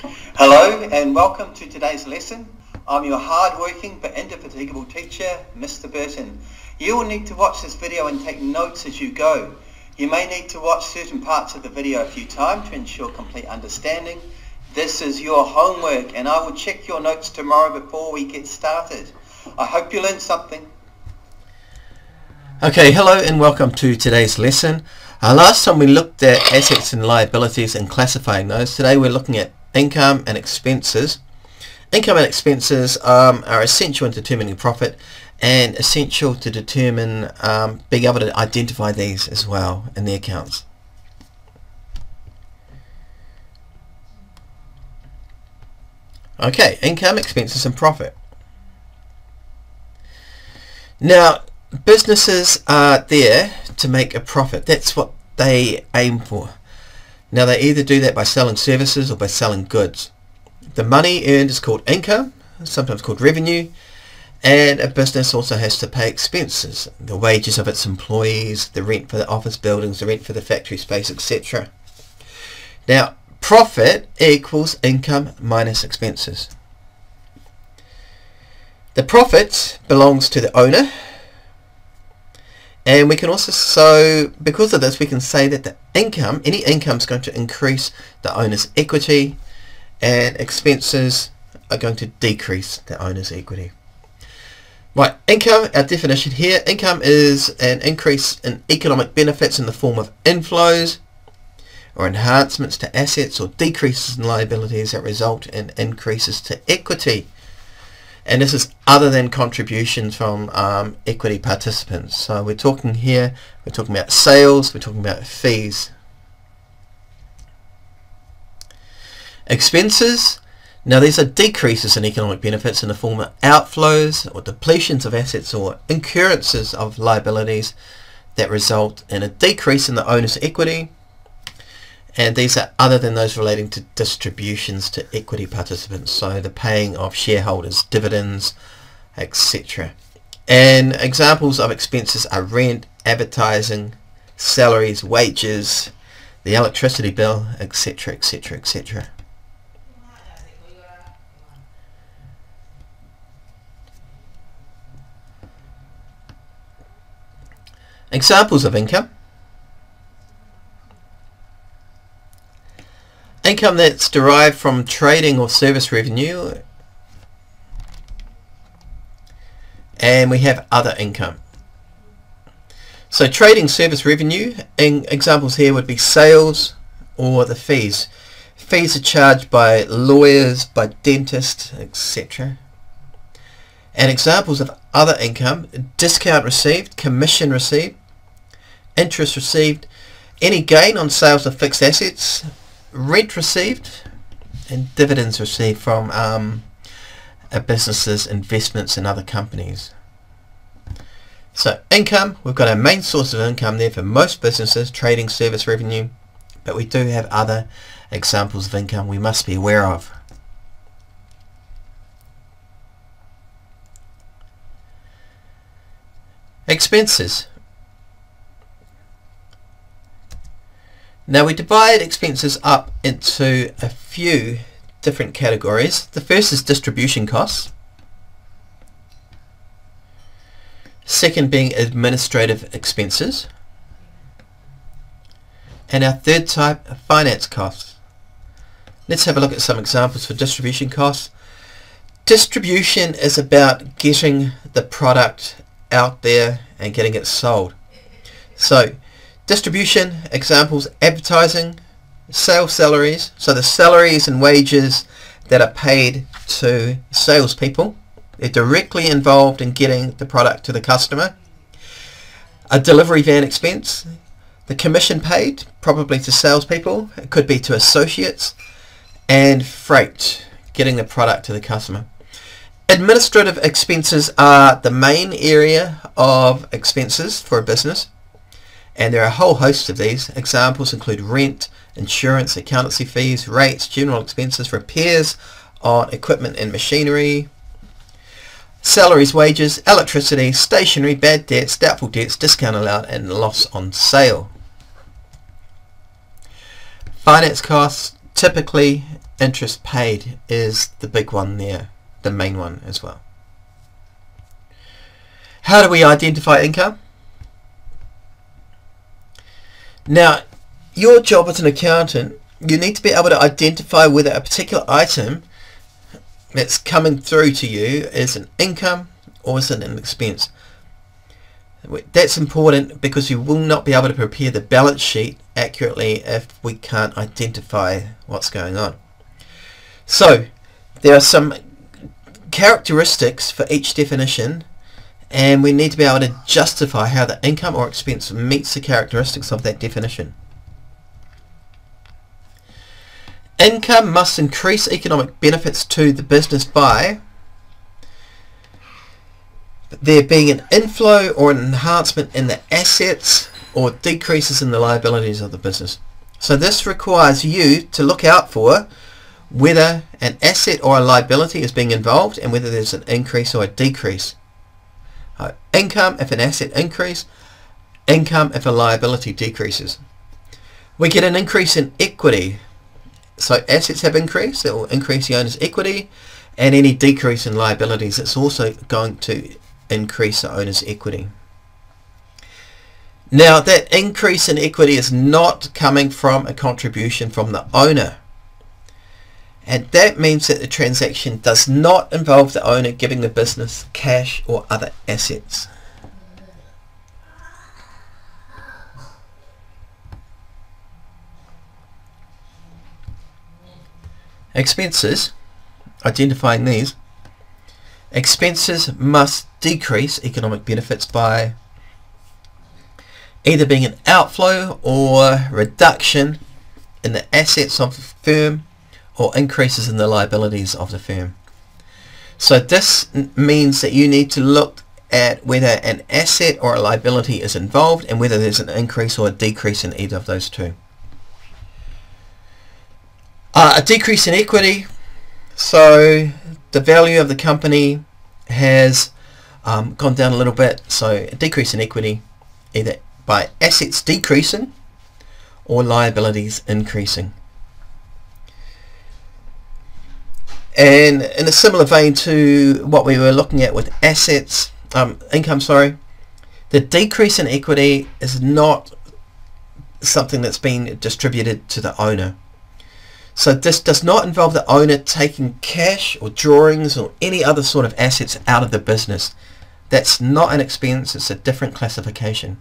Hello and welcome to today's lesson. I'm your hard-working but indefatigable teacher, Mr. Burton. You will need to watch this video and take notes as you go. You may need to watch certain parts of the video a few times to ensure complete understanding. This is your homework and I will check your notes tomorrow before we get started. I hope you learned something. Okay, hello and welcome to today's lesson. Last time we looked at assets and liabilities and classifying those. Today we're looking at income and expenses. Income and expenses are essential in determining profit and essential to determine being able to identify these as well in the accounts. Okay, income, expenses and profit. Now, businesses are there to make a profit. That's what they aim for. Now they either do that by selling services or by selling goods. The money earned is called income, sometimes called revenue, and a business also has to pay expenses, the wages of its employees, the rent for the office buildings, the rent for the factory space, etc. Now profit equals income minus expenses. The profit belongs to the owner. And we can also, so because of this, we can say that the income, any income is going to increase the owner's equity and expenses are going to decrease the owner's equity. Right, income, our definition here, income is an increase in economic benefits in the form of inflows or enhancements to assets or decreases in liabilities that result in increases to equity. And this is other than contributions from equity participants. So we're talking here, we're talking about sales, we're talking about fees. Expenses, now these are decreases in economic benefits in the form of outflows or depletions of assets or incurrences of liabilities that result in a decrease in the owner's equity. And these are other than those relating to distributions to equity participants, so the paying of shareholders, dividends, etc. And examples of expenses are rent, advertising, salaries, wages, the electricity bill, etc, etc, etc. Examples of income. Income that's derived from trading or service revenue, and we have other income. So trading service revenue, and examples here would be sales or the fees. Fees are charged by lawyers, by dentists, etc. And examples of other income: discount received, commission received, interest received, any gain on sales of fixed assets, rent received, and dividends received from a business's investments in other companies. So income, we've got our main source of income there for most businesses, trading, service revenue, but we do have other examples of income we must be aware of. Expenses. Now we divide expenses up into a few different categories. The first is distribution costs. Second being administrative expenses. And our third type are finance costs. Let's have a look at some examples for distribution costs. Distribution is about getting the product out there and getting it sold. So distribution examples: advertising, sales salaries, so the salaries and wages that are paid to salespeople. They're directly involved in getting the product to the customer. A delivery van expense, the commission paid, probably to salespeople, it could be to associates, and freight, getting the product to the customer. Administrative expenses are the main area of expenses for a business. And there are a whole host of these. Examples include rent, insurance, accountancy fees, rates, general expenses, repairs on equipment and machinery, salaries, wages, electricity, stationery, bad debts, doubtful debts, discount allowed, and loss on sale. Finance costs typically interest paid is the big one there, the main one as well. How do we identify income? Now, your job as an accountant, you need to be able to identify whether a particular item that's coming through to you is an income or is it an expense. That's important because you will not be able to prepare the balance sheet accurately if we can't identify what's going on. So there are some characteristics for each definition, and we need to be able to justify how the income or expense meets the characteristics of that definition. Income must increase economic benefits to the business by there being an inflow or an enhancement in the assets or decreases in the liabilities of the business. So this requires you to look out for whether an asset or a liability is being involved and whether there's an increase or a decrease. Income if an asset increases, income if a liability decreases. We get an increase in equity. So assets have increased, it will increase the owner's equity, and any decrease in liabilities, it's also going to increase the owner's equity. Now that increase in equity is not coming from a contribution from the owner, and that means that the transaction does not involve the owner giving the business cash or other assets. Expenses, identifying these. Expenses must decrease economic benefits by either being an outflow or reduction in the assets of the firm or increases in the liabilities of the firm. So this means that you need to look at whether an asset or a liability is involved and whether there's an increase or a decrease in either of those two. A decrease in equity, so the value of the company has gone down a little bit, so a decrease in equity either by assets decreasing or liabilities increasing. And in a similar vein to what we were looking at with assets, income, the decrease in equity is not something that's been distributed to the owner. So this does not involve the owner taking cash or drawings or any other sort of assets out of the business. That's not an expense, it's a different classification.